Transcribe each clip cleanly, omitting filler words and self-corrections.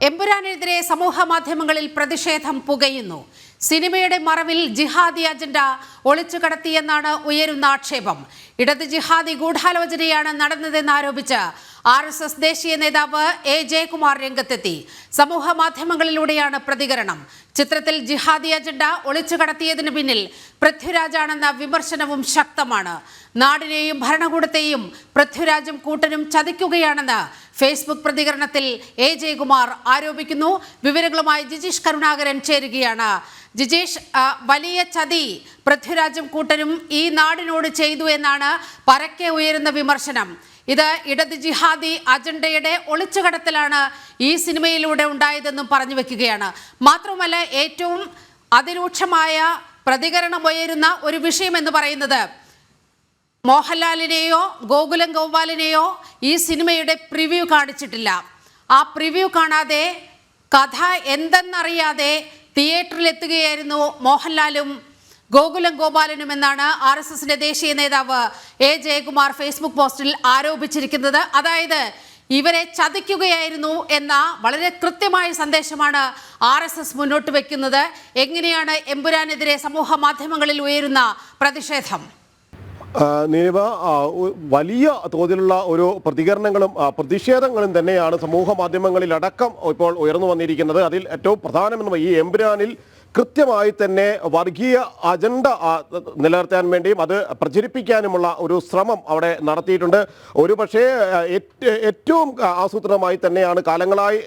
എമ്പുരാനെതിരെ സമൂഹ മാധ്യമങ്ങളിൽ പ്രതിഷേധം പുകയുന്നു. സിനിമയുടെ മറവിൽ ജിഹാദി അജണ്ട ഒളിച്ചു കടത്തിയെന്നാണ് ഉയരുന്ന ആക്ഷേപം. ഇടത് ജിഹാദി ഗൂഢാലോചനയാണ് നടന്നതെന്നാരോപിച്ച് RSS ദേശീയ നേതാവ് A. ജയകുമാർ രംഗത്തെത്തി. സമൂഹ മാധ്യമങ്ങളിലൂടെയാണ് പ്രതികരണം. ചിത്രത്തിൽ ജിഹാദി അജണ്ട ഒളിച്ചു കടത്തിയതിനു പിന്നിൽ പൃഥ്വിരാജാണെന്ന വിമർശനവും ശക്തമാണ്. നാടിനെയും ഭരണകൂടത്തെയും പൃഥ്വിരാജും കൂട്ടരും ചതിക്കുകയാണെന്ന് ഫേസ്ബുക്ക് പ്രതികരണത്തിൽ A. ജയകുമാർ ആരോപിക്കുന്നു. വിവരങ്ങളുമായി ജിജീഷ് കരുണാകരൻ ചേരുകയാണ്. ജിജീഷ്, വലിയ ചതി പൃഥ്വിരാജും കൂട്ടരും ഈ നാടിനോട് ചെയ്തു എന്നാണ് പരക്കെ ഉയരുന്ന വിമർശനം. ഇത് ഇടത് ജിഹാദി അജണ്ടയുടെ ഒളിച്ചുകടത്തലാണ് ഈ സിനിമയിലൂടെ ഉണ്ടായതെന്നും പറഞ്ഞു വെക്കുകയാണ്. മാത്രമല്ല, ഏറ്റവും അതിരൂക്ഷമായ പ്രതികരണം ഉയരുന്ന ഒരു വിഷയം എന്ന് പറയുന്നത് മോഹൻലാലിനെയോ ഗോകുലം ഗോപാലിനെയോ ഈ സിനിമയുടെ പ്രിവ്യൂ കാണിച്ചിട്ടില്ല. ആ പ്രിവ്യൂ കാണാതെ, കഥ എന്തെന്നറിയാതെ തിയേറ്ററിലെത്തുകയായിരുന്നു മോഹൻലാലും ഗോകുലം ഗോപാലനുമെന്നാണ് RSSന്റെ ദേശീയ നേതാവ് A. ജയകുമാർ ഫേസ്ബുക്ക് പോസ്റ്റിൽ ആരോപിച്ചിരിക്കുന്നത്. അതായത് ഇവരെ ചതിക്കുകയായിരുന്നു എന്ന വളരെ കൃത്യമായ സന്ദേശമാണ് RSS മുന്നോട്ട് വെക്കുന്നത്. എങ്ങനെയാണ് എമ്പുരാനെതിരെ സമൂഹ മാധ്യമങ്ങളിൽ ഉയരുന്ന പ്രതിഷേധം? നീവ വലിയ തോതിലുള്ള ഒരു പ്രതികരണങ്ങളും പ്രതിഷേധങ്ങളും തന്നെയാണ് സമൂഹ മാധ്യമങ്ങളിലടക്കം ഇപ്പോൾ ഉയർന്നു വന്നിരിക്കുന്നത്. അതിൽ ഏറ്റവും പ്രധാനമെന്ന് ഈ എമ്പുരാനിൽ കൃത്യമായി തന്നെ വർഗീയ അജണ്ട നിലനിർത്താൻ വേണ്ടിയും അത് പ്രചരിപ്പിക്കാനുമുള്ള ഒരു ശ്രമം അവിടെ നടത്തിയിട്ടുണ്ട്. ഒരു പക്ഷേ ഏറ്റവും ആസൂത്രിതമായി തന്നെയാണ് കാലങ്ങളായി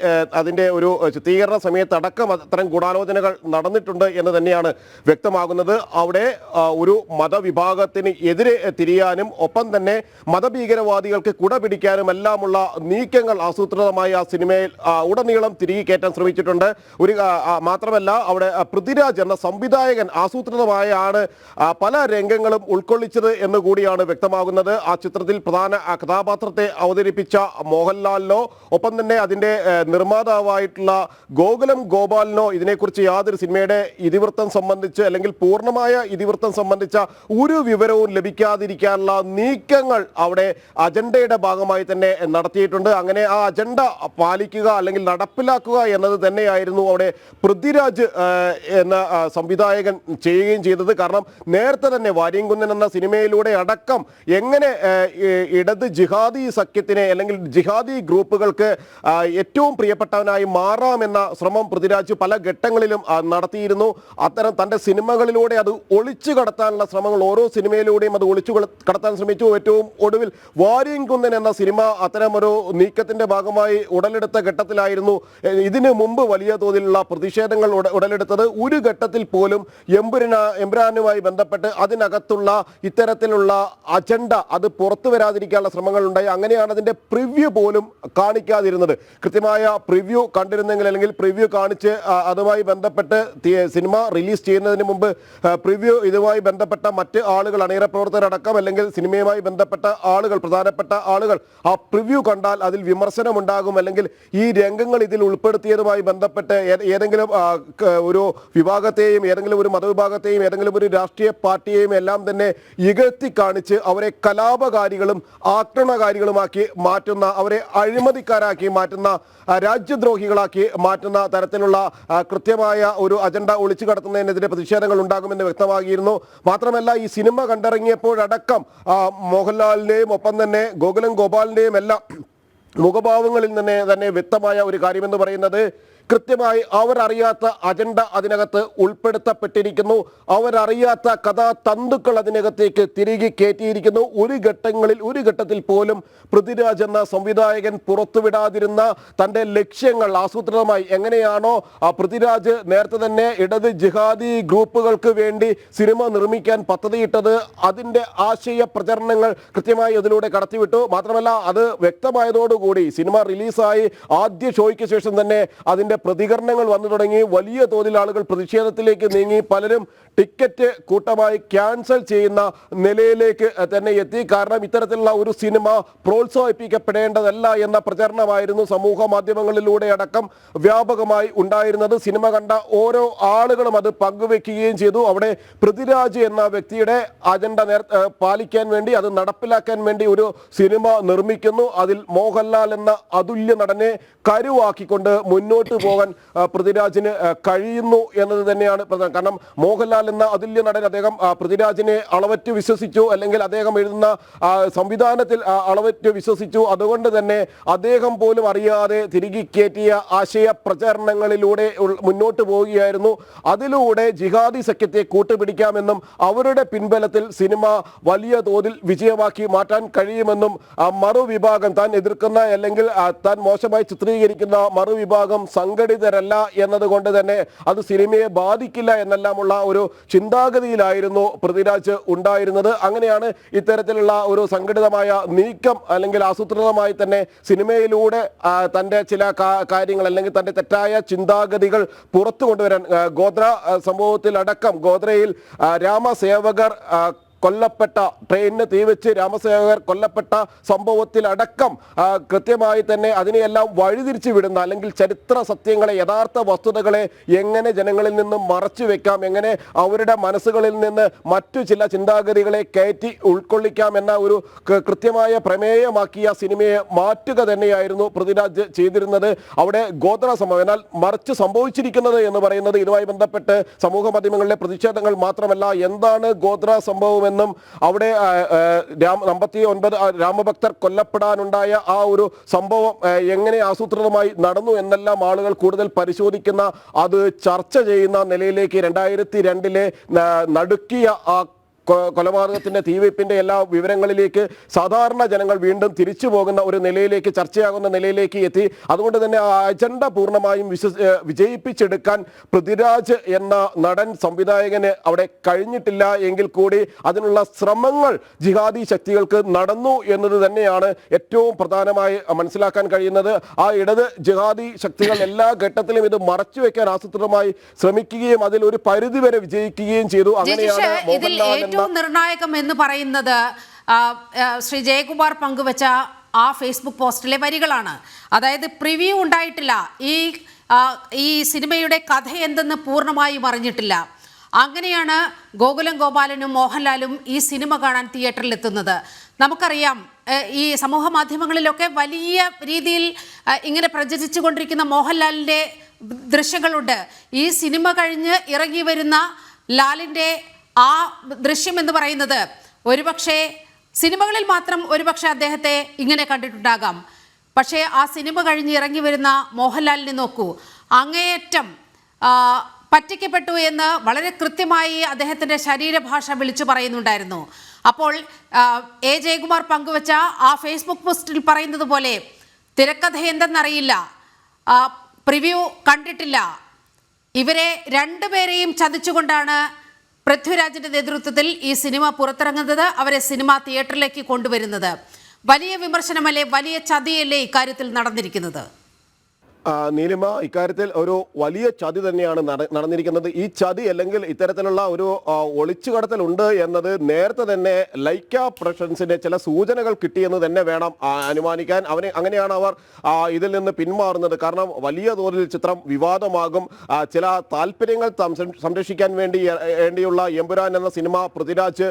അതിൻ്റെ ഒരു ചിത്രീകരണ സമയത്തടക്കം അത്തരം ഗൂഢാലോചനകൾ നടന്നിട്ടുണ്ട് എന്ന് തന്നെയാണ് വ്യക്തമാകുന്നത്. അവിടെ ഒരു മതവിഭാഗത്തിന് എതിരെ തിരിയാനും ഒപ്പം തന്നെ മതഭീകരവാദികൾക്ക് കുട പിടിക്കാനും എല്ലാമുള്ള നീക്കങ്ങൾ ആസൂത്രിതമായി ആ സിനിമയിൽ ഉടനീളം തിരികെ കയറ്റാൻ ശ്രമിച്ചിട്ടുണ്ട്. മാത്രമല്ല, അവിടെ പൃഥ്വിരാജ് എന്ന സംവിധായകൻ ആസൂത്രിതമായാണ് പല രംഗങ്ങളും ഉൾക്കൊള്ളിച്ചത് എന്ന് കൂടിയാണ് വ്യക്തമാകുന്നത്. ആ ചിത്രത്തിൽ പ്രധാന കഥാപാത്രത്തെ അവതരിപ്പിച്ച മോഹൻലാലിനോ ഒപ്പം തന്നെ അതിൻ്റെ നിർമ്മാതാവായിട്ടുള്ള ഗോകുലം ഗോപാലിനോ ഇതിനെക്കുറിച്ച് യാതൊരു സിനിമയുടെ ഇതിവൃത്തം സംബന്ധിച്ച് അല്ലെങ്കിൽ പൂർണ്ണമായ ഇതിവൃത്തം സംബന്ധിച്ച ഒരു വിവരവും ലഭിക്കാതിരിക്കാനുള്ള നീക്കങ്ങൾ അവിടെ അജണ്ടയുടെ ഭാഗമായി തന്നെ നടത്തിയിട്ടുണ്ട്. അങ്ങനെ ആ അജണ്ട പാലിക്കുക അല്ലെങ്കിൽ നടപ്പിലാക്കുക എന്നത് തന്നെയായിരുന്നു അവിടെ പൃഥ്വിരാജ് എന്ന സംവിധായകൻ ചെയ്യുകയും ചെയ്തത്. കാരണം നേരത്തെ തന്നെ വാര്യംകുന്നൻ എന്ന സിനിമയിലൂടെ അടക്കം എങ്ങനെ ഇടത് ജിഹാദി സഖ്യത്തിനെ അല്ലെങ്കിൽ ജിഹാദി ഗ്രൂപ്പുകൾക്ക് ഏറ്റവും പ്രിയപ്പെട്ടവനായി മാറാമെന്ന ശ്രമം പൃഥ്വിരാജ് പല ഘട്ടങ്ങളിലും നടത്തിയിരുന്നു. അത്തരം തൻ്റെ സിനിമകളിലൂടെ അത് ഒളിച്ചു കടത്താനുള്ള ശ്രമങ്ങൾ ഓരോ സിനിമയിലൂടെയും അത് ഒളിച്ചു കടത്താൻ ശ്രമിച്ചു. ഏറ്റവും ഒടുവിൽ വാര്യംകുന്നൻ എന്ന സിനിമ അത്തരം ഒരു നീക്കത്തിന്റെ ഭാഗമായി ഉടലെടുത്ത ഘട്ടത്തിലായിരുന്നു ഇതിനു മുമ്പ് വലിയ തോതിലുള്ള പ്രതിഷേധങ്ങൾ ഉടലെടുത്തത്. ഒരു ഘട്ടത്തിൽ പോലും എമ്പുരാനുമായി ബന്ധപ്പെട്ട് അതിനകത്തുള്ള ഇത്തരത്തിലുള്ള അജണ്ട അത് പുറത്തു വരാതിരിക്കാനുള്ള ശ്രമങ്ങൾ ഉണ്ടായി. അങ്ങനെയാണ് അതിൻ്റെ പ്രിവ്യൂ പോലും കാണിക്കാതിരുന്നത്. കൃത്യമായ പ്രിവ്യൂ കണ്ടിരുന്നെങ്കിൽ അല്ലെങ്കിൽ പ്രിവ്യൂ കാണിച്ച് അതുമായി ബന്ധപ്പെട്ട് സിനിമ റിലീസ് ചെയ്യുന്നതിന് മുമ്പ് പ്രിവ്യൂ ഇതുമായി ബന്ധപ്പെട്ട മറ്റ് ആളുകൾ, അണിയറ പ്രവർത്തകരടക്കം അല്ലെങ്കിൽ സിനിമയുമായി ബന്ധപ്പെട്ട ആളുകൾ, പ്രധാനപ്പെട്ട ആളുകൾ ആ പ്രിവ്യൂ കണ്ടാൽ അതിൽ വിമർശനമുണ്ടാകും. അല്ലെങ്കിൽ ഈ രംഗങ്ങൾ ഇതിൽ ഉൾപ്പെടുത്തിയതുമായി ബന്ധപ്പെട്ട് ഏതെങ്കിലും ഒരു വിഭാഗത്തെയും ഏതെങ്കിലും ഒരു മതവിഭാഗത്തെയും ഏതെങ്കിലും ഒരു രാഷ്ട്രീയ പാർട്ടിയെയും എല്ലാം തന്നെ ഇകഴ്ത്തി കാണിച്ച് അവരെ കലാപകാരികളും ആക്രമണകാരികളുമാക്കി മാറ്റുന്ന, അവരെ അഴിമതിക്കാരാക്കി മാറ്റുന്ന, രാജ്യദ്രോഹികളാക്കി മാറ്റുന്ന തരത്തിലുള്ള കൃത്യമായ ഒരു അജണ്ട ഒളിച്ചു കടത്തുന്നതിനെതിരെ പ്രതിഷേധങ്ങൾ ഉണ്ടാകുമെന്ന് വ്യക്തമാക്കിയിരുന്നു. മാത്രമല്ല, ഈ സിനിമ കണ്ടിറങ്ങിയപ്പോഴടക്കം മോഹൻലാലിൻ്റെയും ഒപ്പം തന്നെ ഗോകുലം ഗോപാലിൻ്റെയും എല്ലാം മുഖഭാവങ്ങളിൽ തന്നെ വ്യക്തമായ ഒരു കാര്യമെന്ന് പറയുന്നത് കൃത്യമായി അവരറിയാത്ത അജണ്ട അതിനകത്ത് ഉൾപ്പെടുത്തപ്പെട്ടിരിക്കുന്നു. അവരറിയാത്ത കഥാതന്തുക്കൾ അതിനകത്തേക്ക് തിരികെ കയറ്റിയിരിക്കുന്നു. ഒരു ഘട്ടത്തിൽ പോലും പൃഥ്വിരാജ് എന്ന സംവിധായകൻ പുറത്തുവിടാതിരുന്ന തൻ്റെ ലക്ഷ്യങ്ങൾ ആസൂത്രിതമായി എങ്ങനെയാണോ പൃഥ്വിരാജ് നേരത്തെ തന്നെ ഇടത് ജിഹാദി ഗ്രൂപ്പുകൾക്ക് വേണ്ടി സിനിമ നിർമ്മിക്കാൻ പദ്ധതിയിട്ടത്, അതിൻ്റെ ആശയ പ്രചരണങ്ങൾ കൃത്യമായി അതിലൂടെ കടത്തിവിട്ടു. മാത്രമല്ല, അത് വ്യക്തമായതോടുകൂടി സിനിമ റിലീസായി ആദ്യ ഷോയ്ക്ക് ശേഷം തന്നെ അതിൻ്റെ പ്രതികരണങ്ങൾ വന്നു തുടങ്ങി. വലിയ തോതിൽ ആളുകൾ പ്രതിഷേധത്തിലേക്ക് നീങ്ങി. പലരും ടിക്കറ്റ് കൂട്ടമായി ക്യാൻസൽ ചെയ്യുന്ന നിലയിലേക്ക് തന്നെ എത്തി. കാരണം ഇത്തരത്തിലുള്ള ഒരു സിനിമ പ്രോത്സാഹിപ്പിക്കപ്പെടേണ്ടതല്ല എന്ന പ്രചരണമായിരുന്നു സമൂഹ മാധ്യമങ്ങളിലൂടെ അടക്കം വ്യാപകമായി ഉണ്ടായിരുന്നത്. സിനിമ കണ്ട ഓരോ ആളുകളും അത് പങ്കുവെക്കുകയും ചെയ്തു. അവിടെ പൃഥ്വിരാജ് എന്ന വ്യക്തിയുടെ അജണ്ട പാലിക്കാൻ വേണ്ടി, അത് നടപ്പിലാക്കാൻ വേണ്ടി ഒരു സിനിമ നിർമ്മിക്കുന്നു. അതിൽ മോഹൻലാൽ എന്ന അതുല്യ നടനെ കരുവാക്കിക്കൊണ്ട് മുന്നോട്ട് പോകാൻ പൃഥ്വിരാജിന് കഴിയുന്നു എന്നത് തന്നെയാണ് പ്രധാനം. കാരണം മോഹൻലാൽ എന്ന അതുല്യ നടൻ, അദ്ദേഹം പൃഥ്വിരാജിനെ അളവറ്റ് വിശ്വസിച്ചു, അല്ലെങ്കിൽ അദ്ദേഹം എഴുതുന്ന സംവിധാനത്തിൽ അളവറ്റ് വിശ്വസിച്ചു. അതുകൊണ്ട് തന്നെ അദ്ദേഹം പോലും അറിയാതെ തിരികെ കയറ്റിയ ആശയ പ്രചരണങ്ങളിലൂടെ മുന്നോട്ട് പോവുകയായിരുന്നു. അതിലൂടെ ജിഹാദി സഖ്യത്തെ കൂട്ടുപിടിക്കാമെന്നും അവരുടെ പിൻബലത്തിൽ സിനിമ വലിയ തോതിൽ വിജയമാക്കി മാറ്റാൻ കഴിയുമെന്നും മറുവിഭാഗം, താൻ എതിർക്കുന്ന അല്ലെങ്കിൽ താൻ മോശമായി ചിത്രീകരിക്കുന്ന മറുവിഭാഗം സംഘടിതരല്ല എന്നതുകൊണ്ട് തന്നെ അത് സിനിമയെ ബാധിക്കില്ല എന്നെല്ലാമുള്ള ഒരു ചിന്താഗതിയിലായിരുന്നു പൃഥ്വിരാജ് ഉണ്ടായിരുന്നത്. അങ്ങനെയാണ് ഇത്തരത്തിലുള്ള ഒരു സംഘടിതമായ നീക്കം അല്ലെങ്കിൽ ആസൂത്രിതമായി തന്നെ സിനിമയിലൂടെ തൻ്റെ ചില കാര്യങ്ങൾ അല്ലെങ്കിൽ തൻ്റെ തെറ്റായ ചിന്താഗതികൾ പുറത്തു കൊണ്ടുവരാൻ ഗോത്ര സംഭവത്തിൽ അടക്കം ഗോത്രയിൽ രാമസേവകർ കൊല്ലപ്പെട്ട, ട്രെയിനിന് തീവെച്ച് രാമസേവകർ കൊല്ലപ്പെട്ട സംഭവത്തിലടക്കം കൃത്യമായി തന്നെ അതിനെയെല്ലാം വഴിതിരിച്ചു വിടുന്ന, അല്ലെങ്കിൽ ചരിത്ര സത്യങ്ങളെ, യഥാർത്ഥ വസ്തുതകളെ എങ്ങനെ ജനങ്ങളിൽ നിന്നും മറച്ചു വെക്കാം, എങ്ങനെ അവരുടെ മനസ്സുകളിൽ നിന്ന് മറ്റു ചില ചിന്താഗതികളെ കയറ്റി ഉൾക്കൊള്ളിക്കാം എന്ന ഒരു കൃത്യമായ പ്രമേയമാക്കിയ സിനിമയെ മാറ്റുക തന്നെയായിരുന്നു പൃഥ്വിരാജ് ചെയ്തിരുന്നത്. അവിടെ ഗോത്ര സംഭവം, എന്നാൽ മറിച്ച് സംഭവിച്ചിരിക്കുന്നത് എന്ന് പറയുന്നത് ഇതുമായി ബന്ധപ്പെട്ട് സമൂഹ മാധ്യമങ്ങളിലെ പ്രതിഷേധങ്ങൾ മാത്രമല്ല, എന്താണ് ഗോത്ര സംഭവം എന്നും അവിടെ 59 രാമഭക്തർ കൊല്ലപ്പെടാനുണ്ടായ ആ ഒരു സംഭവം എങ്ങനെ ആസൂത്രിതമായി നടന്നു എന്നെല്ലാം ആളുകൾ കൂടുതൽ പരിശോധിക്കുന്ന, അത് ചർച്ച ചെയ്യുന്ന നിലയിലേക്ക് 2002 നടുക്കിയ ആ കൊലപാതകത്തിന്റെ തീവെപ്പിന്റെ എല്ലാ വിവരങ്ങളിലേക്ക് സാധാരണ ജനങ്ങൾ വീണ്ടും തിരിച്ചു പോകുന്ന ഒരു നിലയിലേക്ക്, ചർച്ചയാകുന്ന നിലയിലേക്ക് എത്തി. അതുകൊണ്ട് തന്നെ ആ അജണ്ട പൂർണ്ണമായും വിജയിപ്പിച്ചെടുക്കാൻ പൃഥ്വിരാജ് എന്ന നടൻ സംവിധായകന് അവിടെ കഴിഞ്ഞിട്ടില്ല എങ്കിൽ കൂടി അതിനുള്ള ശ്രമങ്ങൾ ജിഹാദി ശക്തികൾക്ക് നടന്നു എന്നത് തന്നെയാണ് ഏറ്റവും പ്രധാനമായി മനസ്സിലാക്കാൻ കഴിയുന്നത്. ആ ഇടത് ജിഹാദി ശക്തികൾ എല്ലാ ഘട്ടത്തിലും ഇത് മറച്ചുവെക്കാൻ ആസൂത്രിതമായി ശ്രമിക്കുകയും അതിൽ ഒരു പരിധിവരെ വിജയിക്കുകയും ചെയ്തു. അങ്ങനെയാണ് മോഹൻലാൽ നിർണായകം എന്ന് പറയുന്നത് ശ്രീ ജയകുമാർ പങ്കുവച്ച ആ ഫേസ്ബുക്ക് പോസ്റ്റിലെ വരികളാണ്. അതായത് പ്രിവ്യൂ ഉണ്ടായിട്ടില്ല, ഈ സിനിമയുടെ കഥ എന്തെന്ന് പൂർണ്ണമായും അറിഞ്ഞിട്ടില്ല. അങ്ങനെയാണ് ഗോകുലം ഗോപാലനും മോഹൻലാലും ഈ സിനിമ കാണാൻ തിയേറ്ററിൽ എത്തുന്നത്. നമുക്കറിയാം, ഈ സമൂഹ മാധ്യമങ്ങളിലൊക്കെ വലിയ രീതിയിൽ ഇങ്ങനെ പ്രചരിച്ചു കൊണ്ടിരിക്കുന്ന മോഹൻലാലിൻ്റെ ദൃശ്യങ്ങളുണ്ട്. ഈ സിനിമ കഴിഞ്ഞ് ഇറങ്ങി വരുന്ന ലാലിൻ്റെ ആ ദൃശ്യം എന്ന് പറയുന്നത് ഒരുപക്ഷെ സിനിമകളിൽ മാത്രം ഒരുപക്ഷെ അദ്ദേഹത്തെ ഇങ്ങനെ കണ്ടിട്ടുണ്ടാകാം. പക്ഷേ ആ സിനിമ കഴിഞ്ഞ് ഇറങ്ങി വരുന്ന മോഹൻലാലിനെ നോക്കൂ, അങ്ങേയറ്റം പറ്റിക്കപ്പെട്ടു എന്ന് വളരെ കൃത്യമായി അദ്ദേഹത്തിൻ്റെ ശരീരഭാഷ വിളിച്ചു പറയുന്നുണ്ടായിരുന്നു. അപ്പോൾ എ ജയകുമാർ പങ്കുവച്ച ആ ഫേസ്ബുക്ക് പോസ്റ്റിൽ പറയുന്നത് പോലെ തിരക്കഥ എന്തെന്നറിയില്ല, പ്രിവ്യൂ കണ്ടിട്ടില്ല, ഇവരെ രണ്ടുപേരെയും ചതിച്ചുകൊണ്ടാണ് പൃഥ്വിരാജിന്റെ നേതൃത്വത്തിൽ ഈ സിനിമ പുറത്തിറങ്ങുന്നത്, അവരെ സിനിമ തിയേറ്ററിലേക്ക് കൊണ്ടുവരുന്നത്. വലിയ വിമർശനമല്ലേ, വലിയ ചതിയല്ലേ ഇക്കാര്യത്തിൽ നടന്നിരിക്കുന്നത്? നീലിമ, ഇക്കാര്യത്തിൽ ഒരു വലിയ ചതി തന്നെയാണ് നടന്നിരിക്കുന്നത്. ഈ ചതി അല്ലെങ്കിൽ ഇത്തരത്തിലുള്ള ഒരു ഒളിച്ചുകടത്തൽ ഉണ്ട് എന്നത് നേരത്തെ തന്നെ ലൈക്ക പ്രൊഡക്ഷൻസിന്റെ ചില സൂചനകൾ കിട്ടിയെന്ന് തന്നെ വേണം അനുമാനിക്കാൻ. അങ്ങനെയാണ് അവർ ഇതിൽ നിന്ന് പിന്മാറുന്നത്. കാരണം വലിയ തോതിൽ ചിത്രം വിവാദമാകും. ചില താല്പര്യങ്ങൾ സംരക്ഷിക്കാൻ വേണ്ടിയുള്ള എമ്പുരാൻ എന്ന സിനിമ പൃഥ്വിരാജ്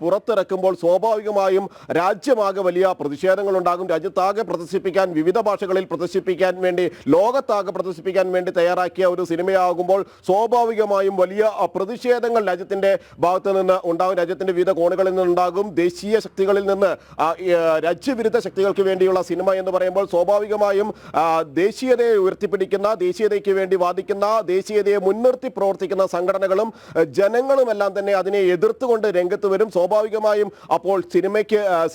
പുറത്തിറക്കുമ്പോൾ സ്വാഭാവികമായും രാജ്യമാകെ വലിയ പ്രതിഷേധങ്ങൾ ഉണ്ടാകും. രാജ്യത്താകെ പ്രദർശിപ്പിക്കാൻ, വിവിധ ഭാഷകളിൽ പ്രദർശിപ്പിക്കാൻ വേണ്ടി, ലോകത്താകെ പ്രദർശിപ്പിക്കാൻ വേണ്ടി തയ്യാറാക്കിയ ഒരു സിനിമയാകുമ്പോൾ സ്വാഭാവികമായും വലിയ പ്രതിഷേധങ്ങൾ രാജ്യത്തിന്റെ ഭാഗത്ത് നിന്ന് ഉണ്ടാകും, രാജ്യത്തിന്റെ വിവിധ കോണുകളിൽ നിന്നുണ്ടാകും. ദേശീയ ശക്തികളിൽ നിന്ന്, രാജ്യവിരുദ്ധ ശക്തികൾക്ക് വേണ്ടിയുള്ള സിനിമ എന്ന് പറയുമ്പോൾ സ്വാഭാവികമായും ദേശീയതയെ ഉയർത്തിപ്പിടിക്കുന്ന, ദേശീയതയ്ക്ക് വേണ്ടി വാദിക്കുന്ന, ദേശീയതയെ മുൻനിർത്തി പ്രവർത്തിക്കുന്ന സംഘടനകളും ജനങ്ങളുമെല്ലാം തന്നെ അതിനെ എതിർത്തുകൊണ്ട് രംഗത്ത് വരും. സ്വാഭാവികമായും അപ്പോൾ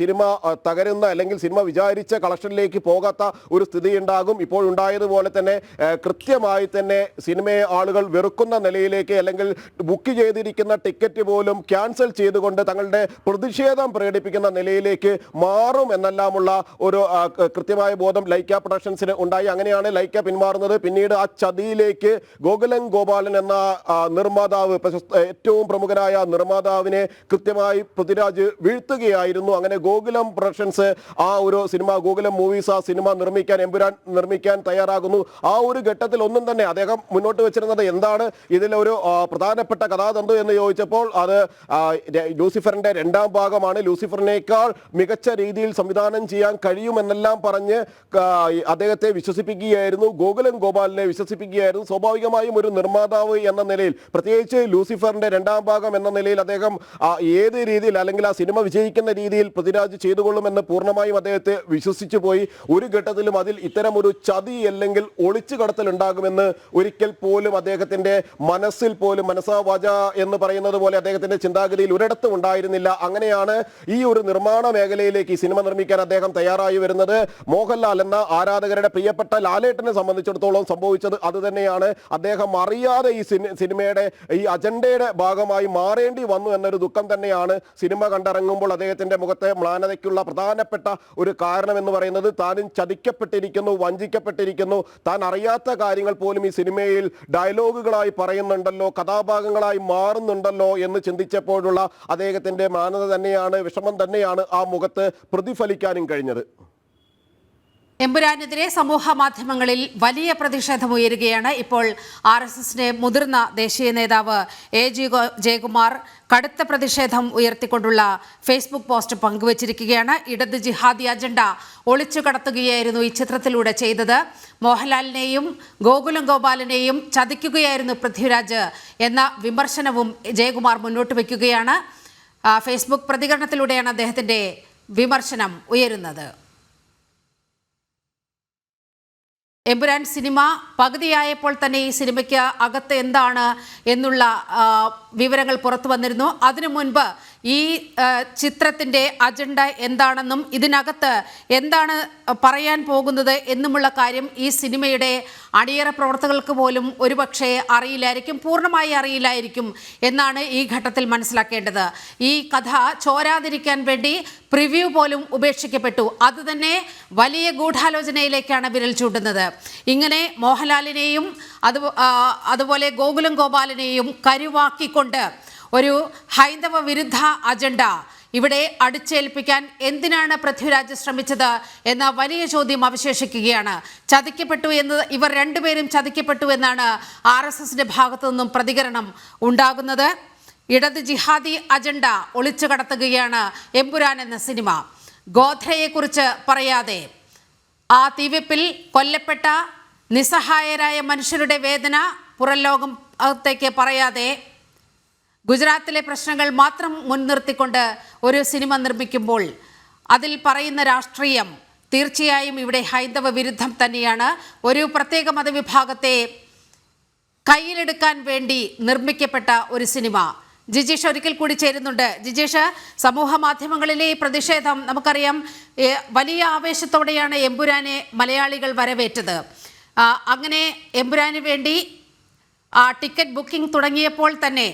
സിനിമ തകരുന്ന അല്ലെങ്കിൽ സിനിമ വിചാരിച്ച കളക്ഷനിലേക്ക് പോകാത്ത ഒരു സ്ഥിതി ഉണ്ടാകും. ഇപ്പോൾ ഉണ്ടായത് പറഞ്ഞതുപോലെ തന്നെ കൃത്യമായി തന്നെ സിനിമയെ ആളുകൾ വെറുക്കുന്ന നിലയിലേക്ക്, അല്ലെങ്കിൽ ബുക്ക് ചെയ്തിരിക്കുന്ന ടിക്കറ്റ് പോലും ക്യാൻസൽ ചെയ്തുകൊണ്ട് തങ്ങളുടെ പ്രതിഷേധം പ്രകടിപ്പിക്കുന്ന നിലയിലേക്ക് മാറും എന്നെല്ലാമുള്ള ഒരു കൃത്യമായ ബോധം ലൈക്ക പ്രൊഡക്ഷൻസിന് ഉണ്ടായി. അങ്ങനെയാണ് ലൈക്ക പിന്മാറുന്നത്. പിന്നീട് ആ ചതിയിലേക്ക് ഗോകുലം ഗോപാലൻ എന്ന നിർമ്മാതാവ്, ഏറ്റവും പ്രമുഖനായ നിർമ്മാതാവിനെ കൃത്യമായി പൃഥ്വിരാജ് വീഴ്ത്തുകയായിരുന്നു. അങ്ങനെ ഗോകുലം പ്രൊഡക്ഷൻസ് ആ ഒരു സിനിമ, ഗോകുലം മൂവീസ് ആ സിനിമ എമ്പുരാൻ നിർമ്മിക്കാൻ തയ്യാറാകുന്നു. ആ ഒരു ഘട്ടത്തിൽ ഒന്നും തന്നെ അദ്ദേഹം മുന്നോട്ട് വെച്ചിരുന്നത് എന്താണ്, ഇതിലൊരു പ്രധാനപ്പെട്ട കഥാതന്തു എന്ന് ചോദിച്ചപ്പോൾ അത് ലൂസിഫറിന്റെ രണ്ടാം ഭാഗമാണ്, ലൂസിഫറിനേക്കാൾ മികച്ച രീതിയിൽ സംവിധാനം ചെയ്യാൻ കഴിയുമെന്നെല്ലാം പറഞ്ഞ് അദ്ദേഹത്തെ വിശ്വസിപ്പിക്കുകയായിരുന്നു, ഗോകുലം ഗോപാലിനെ വിശ്വസിപ്പിക്കുകയായിരുന്നു. സ്വാഭാവികമായും ഒരു നിർമ്മാതാവ് എന്ന നിലയിൽ, പ്രത്യേകിച്ച് ലൂസിഫറിന്റെ രണ്ടാം ഭാഗം എന്ന നിലയിൽ അദ്ദേഹം ഏത് രീതിയിൽ, അല്ലെങ്കിൽ ആ സിനിമ വിജയിക്കുന്ന രീതിയിൽ പൃഥ്വിരാജ് ചെയ്തുകൊള്ളുമെന്ന് പൂർണ്ണമായും അദ്ദേഹത്തെ വിശ്വസിച്ചു പോയി. ഒരു ഘട്ടത്തിലും അതിൽ ഇത്തരം ഒരു ചതി അല്ലെങ്കിൽ ഒളിച്ചു കടത്തൽ ഉണ്ടാകുമെന്ന് ഒരിക്കൽ പോലും അദ്ദേഹത്തിന്റെ മനസ്സിൽ പോലും, മനസാ വാച എന്ന് പറയുന്നത് പോലെ അദ്ദേഹത്തിന്റെ ചിന്താഗതിയിൽ ഒരിടത്തും ഉണ്ടായിരുന്നില്ല. അങ്ങനെയാണ് ഈ ഒരു നിർമ്മാണ മേഖലയിലേക്ക് ഈ സിനിമ നിർമ്മിക്കാൻ അദ്ദേഹം തയ്യാറായി വരുന്നത്. മോഹൻലാൽ എന്ന ആരാധകരുടെ പ്രിയപ്പെട്ട ലാലേട്ടനെ സംബന്ധിച്ചിടത്തോളം സംഭവിച്ചത് അത് തന്നെയാണ്. അദ്ദേഹം അറിയാതെ ഈ സിനിമയുടെ ഈ അജണ്ടയുടെ ഭാഗമായി മാറേണ്ടി വന്നു എന്നൊരു ദുഃഖം തന്നെയാണ് സിനിമ കണ്ടിറങ്ങുമ്പോൾ അദ്ദേഹത്തിന്റെ മുഖത്തെ മ്ലാനതയ്ക്കുള്ള പ്രധാനപ്പെട്ട ഒരു കാരണം എന്ന് പറയുന്നത്. താനും ചതിക്കപ്പെട്ടിരിക്കുന്നു, വഞ്ചിക്കപ്പെട്ടിരിക്കുന്നു, താൻ അറിയാത്ത കാര്യങ്ങൾ പോലും ഈ സിനിമയിൽ ഡയലോഗുകളായി പറയുന്നുണ്ടല്ലോ, കഥാഭാഗങ്ങളായി മാറുന്നുണ്ടല്ലോ എന്ന് ചിന്തിച്ചപ്പോഴുള്ള അദ്ദേഹത്തിന്റെ മ്ലാനത തന്നെയാണ്, വിഷമം തന്നെയാണ് ആ മുഖത്ത് പ്രതിഫലിക്കാനും കഴിഞ്ഞത്. എമ്പുരാനെതിരെ സമൂഹ മാധ്യമങ്ങളിൽ വലിയ പ്രതിഷേധമുയരുകയാണ്. ഇപ്പോൾ RSSന്റെ മുതിർന്ന ദേശീയ നേതാവ് AG ജയകുമാർ കടുത്ത പ്രതിഷേധം ഉയർത്തിക്കൊണ്ടുള്ള ഫേസ്ബുക്ക് പോസ്റ്റ് പങ്കുവച്ചിരിക്കുകയാണ്. ഇടത് ജിഹാദി അജണ്ട ഒളിച്ചു കടത്തുകയായിരുന്നു ഈ ചിത്രത്തിലൂടെ ചെയ്തത്. മോഹൻലാലിനെയും ഗോകുലം ഗോപാലനെയും ചതിക്കുകയായിരുന്നു പൃഥ്വിരാജ് എന്ന വിമർശനവും ജയകുമാർ മുന്നോട്ട് വയ്ക്കുകയാണ്. ഫേസ്ബുക്ക് പ്രതികരണത്തിലൂടെയാണ് അദ്ദേഹത്തിന്റെ വിമർശനം ഉയരുന്നത്. എമ്പുരാൻ സിനിമ പകുതിയായപ്പോൾ തന്നെ ഈ സിനിമയ്ക്ക് അകത്ത് എന്താണ് എന്നുള്ള വിവരങ്ങൾ പുറത്തു വന്നിരുന്നു. അതിനു മുൻപ് ഈ ചിത്രത്തിൻ്റെ അജണ്ട എന്താണെന്നും ഇതിനകത്ത് എന്താണ് പറയാൻ പോകുന്നത് എന്നുമുള്ള കാര്യം ഈ സിനിമയുടെ അണിയറ പ്രവർത്തകർക്ക് പോലും ഒരുപക്ഷെ അറിയില്ലായിരിക്കും, പൂർണ്ണമായി അറിയില്ലായിരിക്കും എന്നാണ് ഈ ഘട്ടത്തിൽ മനസ്സിലാക്കേണ്ടത്. ഈ കഥ ചോരാതിരിക്കാൻ വേണ്ടി പ്രിവ്യൂ പോലും ഉപേക്ഷിക്കപ്പെട്ടു. അതുതന്നെ വലിയ ഗൂഢാലോചനയിലേക്കാണ് വിരൽ ചൂണ്ടുന്നത്. ഇങ്ങനെ മോഹൻലാലിനെയും അതുപോലെ ഗോകുലം ഗോപാലനെയും കരുവാക്കിക്കൊണ്ട് ഒരു ഹൈന്ദവ വിരുദ്ധ അജണ്ട ഇവിടെ അടിച്ചേൽപ്പിക്കാൻ എന്തിനാണ് പൃഥ്വിരാജ് ശ്രമിച്ചത് എന്ന വലിയ ചോദ്യം അവശേഷിക്കുകയാണ്. ചതിക്കപ്പെട്ടു എന്ന്, ഇവർ രണ്ടുപേരും ചതിക്കപ്പെട്ടു എന്നാണ് RSSന്റെ ഭാഗത്തു നിന്നും പ്രതികരണം ഉണ്ടാകുന്നത്. ഇടത് ജിഹാദി അജണ്ട ഒളിച്ചു കടത്തുകയാണ് എമ്പുരാൻ എന്ന സിനിമ. ഗോത്രയെക്കുറിച്ച് പറയാതെ, ആ തീവെപ്പിൽ കൊല്ലപ്പെട്ട നിസ്സഹായരായ മനുഷ്യരുടെ വേദന പുറം ലോകത്തേക്ക് പറയാതെ, ഗുജറാത്തിലെ പ്രശ്നങ്ങൾ മാത്രം മുൻനിർത്തിക്കൊണ്ട് ഒരു സിനിമ നിർമ്മിക്കുമ്പോൾ അതിൽ പറയുന്ന രാഷ്ട്രീയം തീർച്ചയായും ഇവിടെ ഹൈന്ദവ വിരുദ്ധം തന്നെയാണ്. ഒരു പ്രത്യേക മതവിഭാഗത്തെ കയ്യിലെടുക്കാൻ വേണ്ടി നിർമ്മിക്കപ്പെട്ട ഒരു സിനിമ. ജിജീഷ് ഒരിക്കൽ കൂടി ചേരുന്നുണ്ട്. ജിജീഷ്, സമൂഹ മാധ്യമങ്ങളിലെ ഈ പ്രതിഷേധം നമുക്കറിയാം, വലിയ ആവേശത്തോടെയാണ് എമ്പുരാനെ മലയാളികൾ വരവേറ്റത്. അങ്ങനെ എമ്പുരാന് വേണ്ടി ടിക്കറ്റ് ബുക്കിംഗ് തുടങ്ങിയപ്പോൾ തന്നെ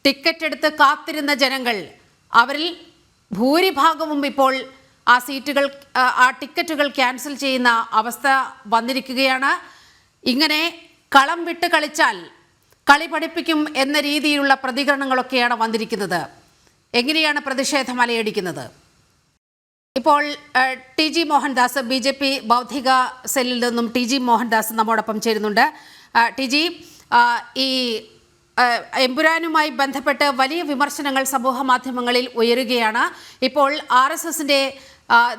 ടിക്കറ്റ് എടുത്ത് കാത്തിരുന്ന ജനങ്ങൾ, അവരിൽ ഭൂരിഭാഗവും ഇപ്പോൾ ആ ടിക്കറ്റുകൾ ക്യാൻസൽ ചെയ്യുന്ന അവസ്ഥ വന്നിരിക്കുകയാണ്. ഇങ്ങനെ കളം വിട്ട് കളിച്ചാൽ കളി പഠിപ്പിക്കും എന്ന രീതിയിലുള്ള പ്രതികരണങ്ങളൊക്കെയാണ് വന്നിരിക്കുന്നത്. എങ്ങനെയാണ് പ്രതിഷേധം അലയടിക്കുന്നത്? ഇപ്പോൾ TG മോഹൻദാസ്, BJP ബൗദ്ധിക സെല്ലിൽ നിന്നും TG മോഹൻദാസ് നമ്മോടൊപ്പം ചേരുന്നുണ്ട്. TG, ഈ എമ്പുരാനുമായി ബന്ധപ്പെട്ട് വലിയ വിമർശനങ്ങൾ സമൂഹ മാധ്യമങ്ങളിൽ ഉയരുകയാണ്. ഇപ്പോൾ RSSന്റെ